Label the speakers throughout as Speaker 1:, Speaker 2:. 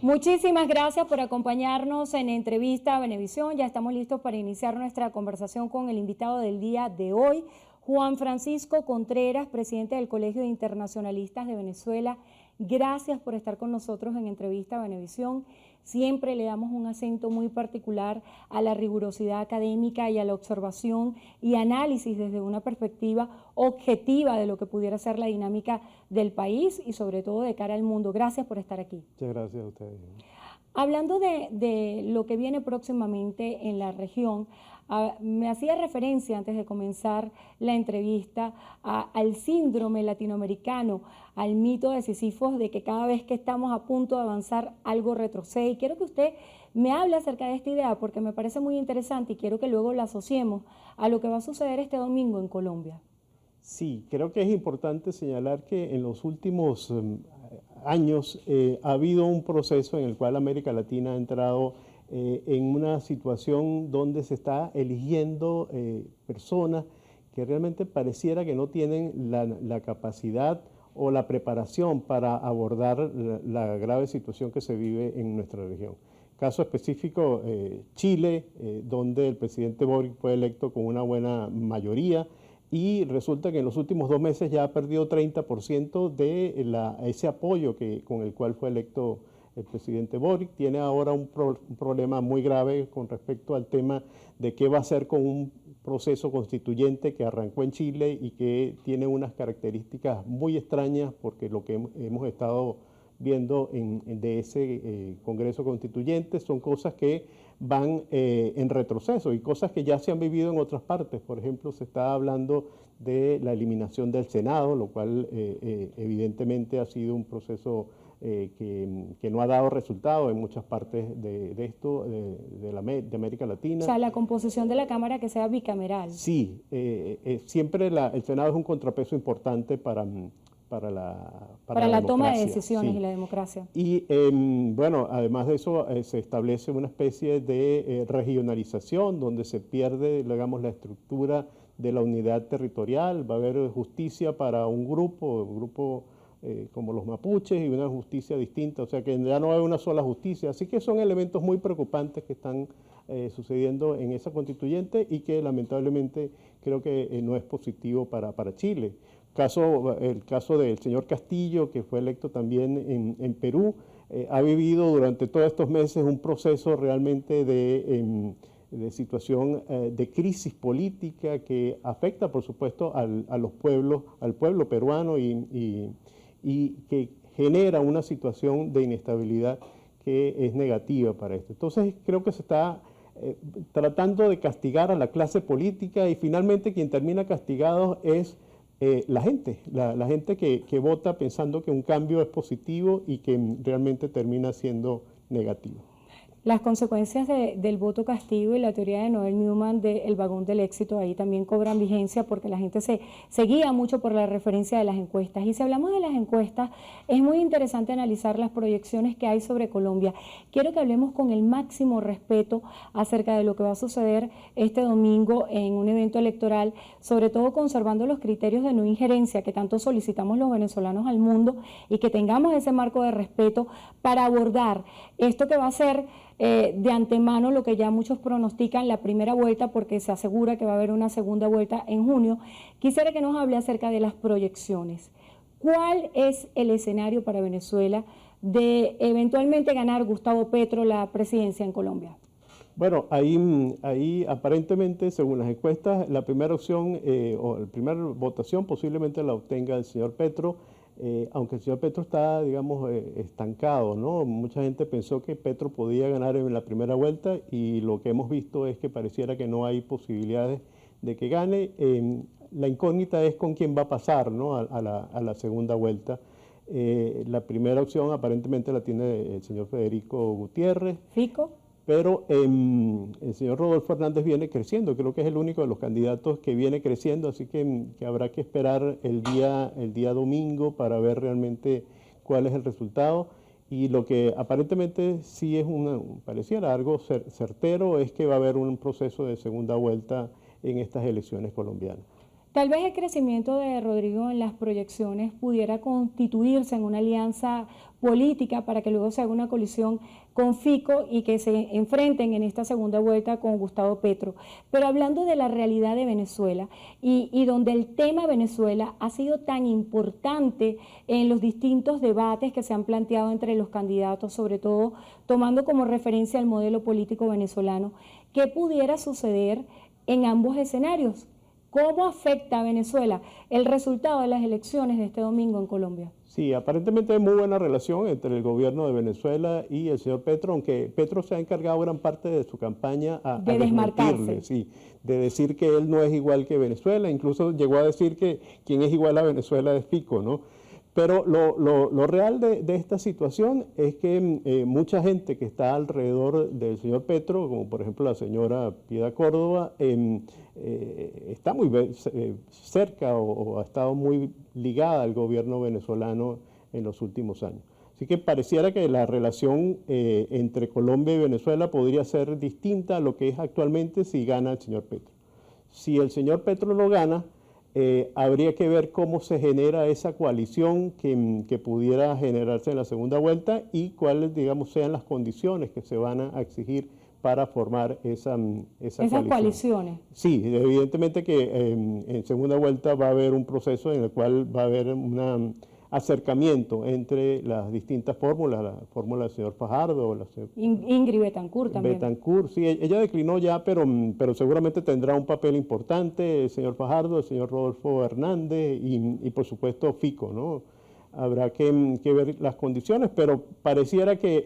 Speaker 1: Muchísimas gracias por acompañarnos en Entrevista a Venevisión. Ya estamos listos para iniciar nuestra conversación con el invitado del día de hoy, Juan Francisco Contreras, presidente del Colegio de Internacionalistas de Venezuela. Gracias por estar con nosotros en Entrevista a Venevisión. Siempre le damos un acento muy particular a la rigurosidad académica y a la observación y análisis desde una perspectiva objetiva de lo que pudiera ser la dinámica del país y sobre todo de cara al mundo. Gracias por estar aquí.
Speaker 2: Muchas gracias a ustedes.
Speaker 1: Hablando de lo que viene próximamente en la región, me hacía referencia antes de comenzar la entrevista al síndrome latinoamericano, al mito de Sísifo de que cada vez que estamos a punto de avanzar algo retrocede. Y quiero que usted me hable acerca de esta idea porque me parece muy interesante y quiero que luego la asociemos a lo que va a suceder este domingo en Colombia.
Speaker 2: Sí, creo que es importante señalar que en los últimos años ha habido un proceso en el cual América Latina ha entrado en una situación donde se está eligiendo personas que realmente pareciera que no tienen la capacidad o la preparación para abordar la grave situación que se vive en nuestra región. Caso específico, Chile, donde el presidente Boric fue electo con una buena mayoría, y resulta que en los últimos 2 meses ya ha perdido 30% de ese apoyo con el cual fue electo el presidente Boric. Tiene ahora un problema muy grave con respecto al tema de qué va a hacer con un proceso constituyente que arrancó en Chile y que tiene unas características muy extrañas, porque lo que hemos estado viendo de ese Congreso Constituyente son cosas que van en retroceso y cosas que ya se han vivido en otras partes. Por ejemplo, se está hablando de la eliminación del Senado, lo cual evidentemente ha sido un proceso que no ha dado resultado en muchas partes de América Latina.
Speaker 1: O sea, la composición de la Cámara que sea bicameral.
Speaker 2: Sí, siempre el Senado es un contrapeso importante para la
Speaker 1: toma de decisiones, sí, y la democracia.
Speaker 2: Y bueno, además de eso se establece una especie de regionalización donde se pierde, digamos, la estructura de la unidad territorial. Va a haber justicia para un grupo como los mapuches, y una justicia distinta, o sea que ya no hay una sola justicia. Así que son elementos muy preocupantes que están sucediendo en esa constituyente y que lamentablemente creo que no es positivo para Chile. El caso del señor Castillo, que fue electo también en Perú, ha vivido durante todos estos meses un proceso realmente de situación de crisis política que afecta, por supuesto, al pueblo peruano y que genera una situación de inestabilidad que es negativa para esto. Entonces creo que se está tratando de castigar a la clase política, y finalmente quien termina castigado es la gente que vota pensando que un cambio es positivo y que realmente termina siendo negativo.
Speaker 1: Las consecuencias del voto castigo y la teoría de Noel Newman del vagón del éxito ahí también cobran vigencia, porque la gente se guía mucho por la referencia de las encuestas. Y si hablamos de las encuestas, es muy interesante analizar las proyecciones que hay sobre Colombia. Quiero que hablemos con el máximo respeto acerca de lo que va a suceder este domingo en un evento electoral, sobre todo conservando los criterios de no injerencia que tanto solicitamos los venezolanos al mundo, y que tengamos ese marco de respeto para abordar esto que va a ser de antemano lo que ya muchos pronostican la primera vuelta, porque se asegura que va a haber una segunda vuelta en junio. Quisiera que nos hable acerca de las proyecciones. ¿Cuál es el escenario para Venezuela de eventualmente ganar Gustavo Petro la presidencia en Colombia?
Speaker 2: Bueno, ahí aparentemente, según las encuestas, la primera opción o la primera votación posiblemente la obtenga el señor Petro, aunque el señor Petro está, digamos, estancado, ¿no? Mucha gente pensó que Petro podía ganar en la primera vuelta, y lo que hemos visto es que pareciera que no hay posibilidades de que gane. La incógnita es con quién va a pasar, ¿no? a la segunda vuelta. La primera opción aparentemente la tiene el señor Federico Gutiérrez.
Speaker 1: ¿Fico?
Speaker 2: Pero el señor Rodolfo Hernández viene creciendo, creo que es el único de los candidatos que viene creciendo, así que habrá que esperar el día domingo para ver realmente cuál es el resultado. Y lo que aparentemente sí es pareciera algo certero es que va a haber un proceso de segunda vuelta en estas elecciones colombianas.
Speaker 1: Tal vez el crecimiento de Rodrigo en las proyecciones pudiera constituirse en una alianza política para que luego se haga una colisión con Fico y que se enfrenten en esta segunda vuelta con Gustavo Petro. Pero hablando de la realidad de Venezuela y donde el tema Venezuela ha sido tan importante en los distintos debates que se han planteado entre los candidatos, sobre todo tomando como referencia el modelo político venezolano, ¿qué pudiera suceder en ambos escenarios? ¿Cómo afecta a Venezuela el resultado de las elecciones de este domingo en Colombia?
Speaker 2: Sí, aparentemente hay muy buena relación entre el gobierno de Venezuela y el señor Petro, aunque Petro se ha encargado gran parte de su campaña a desmarcarle, sí, de decir que él no es igual que Venezuela, incluso llegó a decir que quien es igual a Venezuela es Fico, ¿no? Pero lo real de esta situación es que mucha gente que está alrededor del señor Petro, como por ejemplo la señora Piedad Córdoba, está muy cerca o ha estado muy ligada al gobierno venezolano en los últimos años. Así que pareciera que la relación entre Colombia y Venezuela podría ser distinta a lo que es actualmente si gana el señor Petro. Si el señor Petro lo gana, habría que ver cómo se genera esa coalición que pudiera generarse en la segunda vuelta y cuáles, digamos, sean las condiciones que se van a exigir para formar esas
Speaker 1: coaliciones.
Speaker 2: Sí, evidentemente que en segunda vuelta va a haber un proceso en el cual va a haber un acercamiento entre las distintas fórmulas, la fórmula del señor Fajardo.
Speaker 1: Ingrid Betancourt también.
Speaker 2: Betancourt, sí, ella declinó ya, pero seguramente tendrá un papel importante el señor Fajardo, el señor Rodolfo Hernández y por supuesto Fico, ¿no? Habrá que ver las condiciones, pero pareciera que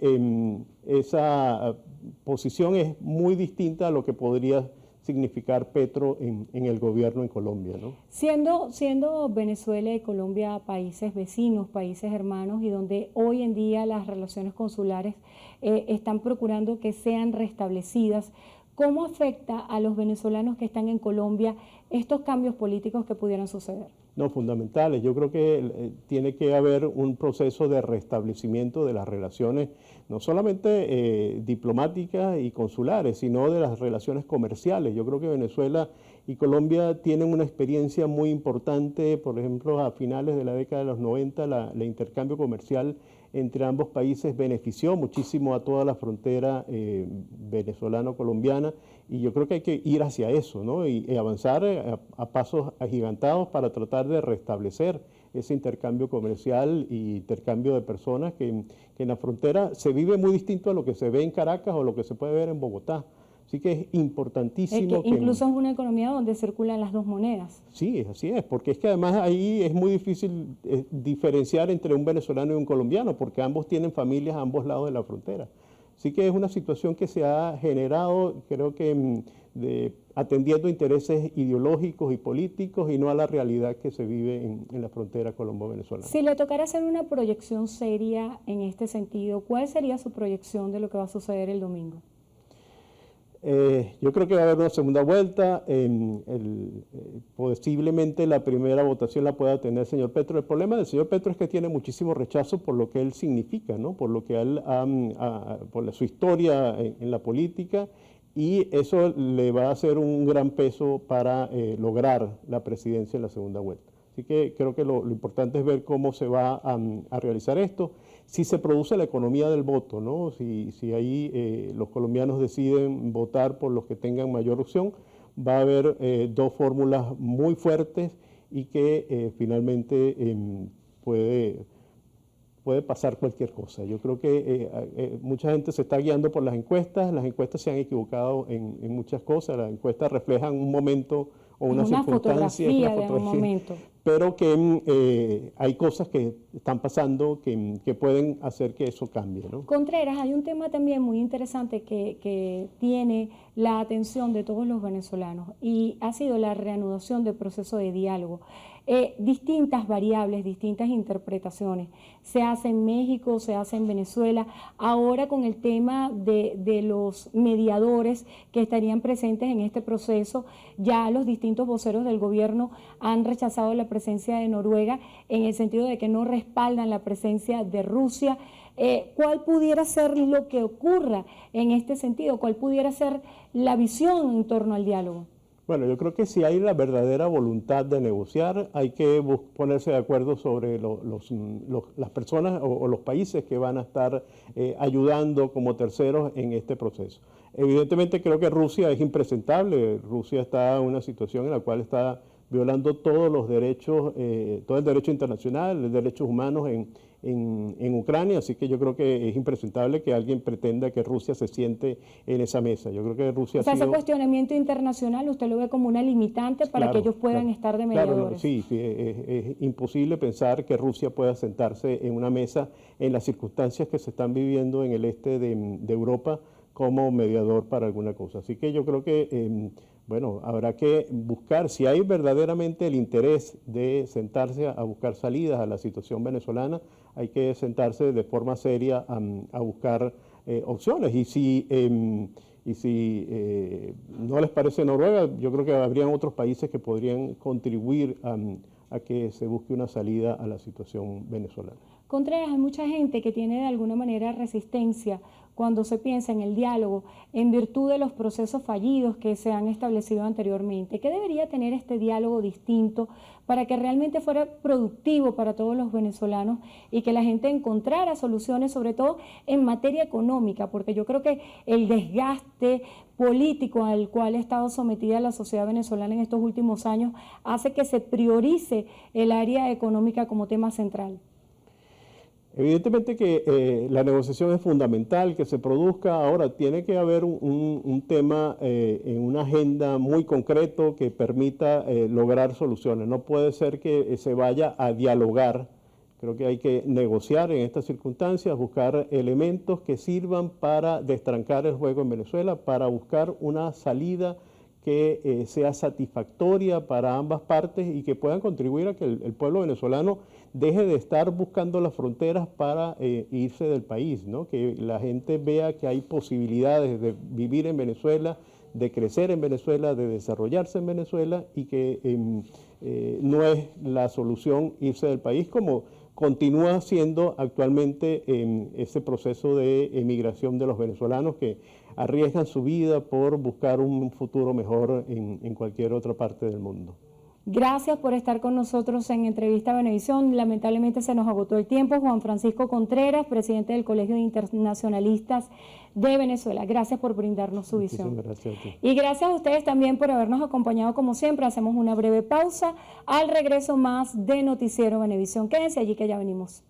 Speaker 2: esa posición es muy distinta a lo que podría significar Petro en el gobierno en Colombia, ¿no?
Speaker 1: Siendo Venezuela y Colombia países vecinos, países hermanos, y donde hoy en día las relaciones consulares están procurando que sean restablecidas, ¿cómo afecta a los venezolanos que están en Colombia estos cambios políticos que pudieran suceder?
Speaker 2: No, fundamentales. Yo creo que tiene que haber un proceso de restablecimiento de las relaciones, no solamente diplomáticas y consulares, sino de las relaciones comerciales. Yo creo que Venezuela y Colombia tienen una experiencia muy importante, por ejemplo, a finales de la década de los 90, el intercambio comercial entre ambos países benefició muchísimo a toda la frontera venezolano-colombiana y yo creo que hay que ir hacia eso, ¿no? y avanzar a pasos agigantados para tratar de restablecer ese intercambio comercial y intercambio de personas que en la frontera se vive muy distinto a lo que se ve en Caracas o lo que se puede ver en Bogotá. Así que es importantísimo.
Speaker 1: Incluso es una economía donde circulan las dos monedas.
Speaker 2: Sí, así es, porque es que además ahí es muy difícil diferenciar entre un venezolano y un colombiano, porque ambos tienen familias a ambos lados de la frontera. Así que es una situación que se ha generado, creo que atendiendo intereses ideológicos y políticos y no a la realidad que se vive en la frontera colombo-venezolana.
Speaker 1: Si le tocara hacer una proyección seria en este sentido, ¿cuál sería su proyección de lo que va a suceder el domingo?
Speaker 2: Yo creo que va a haber una segunda vuelta, posiblemente la primera votación la pueda tener el señor Petro. El problema del señor Petro es que tiene muchísimo rechazo por lo que él significa, ¿no? Por lo que él, por su historia en la política, y eso le va a hacer un gran peso para lograr la presidencia en la segunda vuelta. Así que creo que lo importante es ver cómo se va a realizar esto. Si se produce la economía del voto, ¿no? Si ahí los colombianos deciden votar por los que tengan mayor opción, va a haber dos fórmulas muy fuertes y que finalmente puede pasar cualquier cosa. Yo creo que mucha gente se está guiando por las encuestas se han equivocado en muchas cosas, las encuestas reflejan un momento o una circunstancia,
Speaker 1: fotografía de un momento.
Speaker 2: Pero que hay cosas que están pasando que pueden hacer que eso cambie, ¿no?
Speaker 1: Contreras, hay un tema también muy interesante que tiene la atención de todos los venezolanos y ha sido la reanudación del proceso de diálogo. Distintas variables, distintas interpretaciones. Se hace en México, se hace en Venezuela. Ahora con el tema de los mediadores que estarían presentes en este proceso, ya los distintos voceros del gobierno han rechazado la presencia de Noruega en el sentido de que no respaldan la presencia de Rusia. ¿Cuál pudiera ser lo que ocurra en este sentido? ¿Cuál pudiera ser la visión en torno al diálogo?
Speaker 2: Bueno, yo creo que si hay la verdadera voluntad de negociar, hay que ponerse de acuerdo sobre las personas o los países que van a estar ayudando como terceros en este proceso. Evidentemente creo que Rusia es impresentable. Rusia está en una situación en la cual está violando todos los derechos, todo el derecho internacional, los derechos humanos en Ucrania, así que yo creo que es impresentable que alguien pretenda que Rusia se siente en esa mesa. Yo creo que Rusia
Speaker 1: o sea, ese cuestionamiento internacional usted lo ve como una limitante para que ellos puedan estar de mediadores.
Speaker 2: Claro, sí, es imposible pensar que Rusia pueda sentarse en una mesa en las circunstancias que se están viviendo en el este de Europa como mediador para alguna cosa. Así que yo creo que bueno, habrá que buscar, si hay verdaderamente el interés de sentarse a buscar salidas a la situación venezolana, hay que sentarse de forma seria a buscar opciones. Y si no les parece Noruega, yo creo que habrían otros países que podrían contribuir a que se busque una salida a la situación venezolana.
Speaker 1: Contreras, hay mucha gente que tiene de alguna manera resistencia cuando se piensa en el diálogo en virtud de los procesos fallidos que se han establecido anteriormente. ¿Qué debería tener este diálogo distinto para que realmente fuera productivo para todos los venezolanos y que la gente encontrara soluciones, sobre todo en materia económica? Porque yo creo que el desgaste político al cual ha estado sometida la sociedad venezolana en estos últimos años hace que se priorice el área económica como tema central.
Speaker 2: Evidentemente que la negociación es fundamental, que se produzca. Ahora tiene que haber un tema en una agenda muy concreto que permita lograr soluciones. No puede ser que se vaya a dialogar. Creo que hay que negociar en estas circunstancias, buscar elementos que sirvan para destrancar el juego en Venezuela, para buscar una salida que sea satisfactoria para ambas partes y que puedan contribuir a que el pueblo venezolano deje de estar buscando las fronteras para irse del país, ¿no? Que la gente vea que hay posibilidades de vivir en Venezuela, de crecer en Venezuela, de desarrollarse en Venezuela y que no es la solución irse del país como continúa siendo actualmente ese proceso de emigración de los venezolanos que arriesgan su vida por buscar un futuro mejor en cualquier otra parte del mundo.
Speaker 1: Gracias por estar con nosotros en Entrevista Venevisión. Lamentablemente se nos agotó el tiempo. Juan Francisco Contreras, presidente del Colegio de Internacionalistas de Venezuela. Gracias por brindarnos su visión.
Speaker 2: Gracias a ti.
Speaker 1: Y gracias a ustedes también por habernos acompañado como siempre. Hacemos una breve pausa. Al regreso más de Noticiero Venevisión. Quédense allí que ya venimos.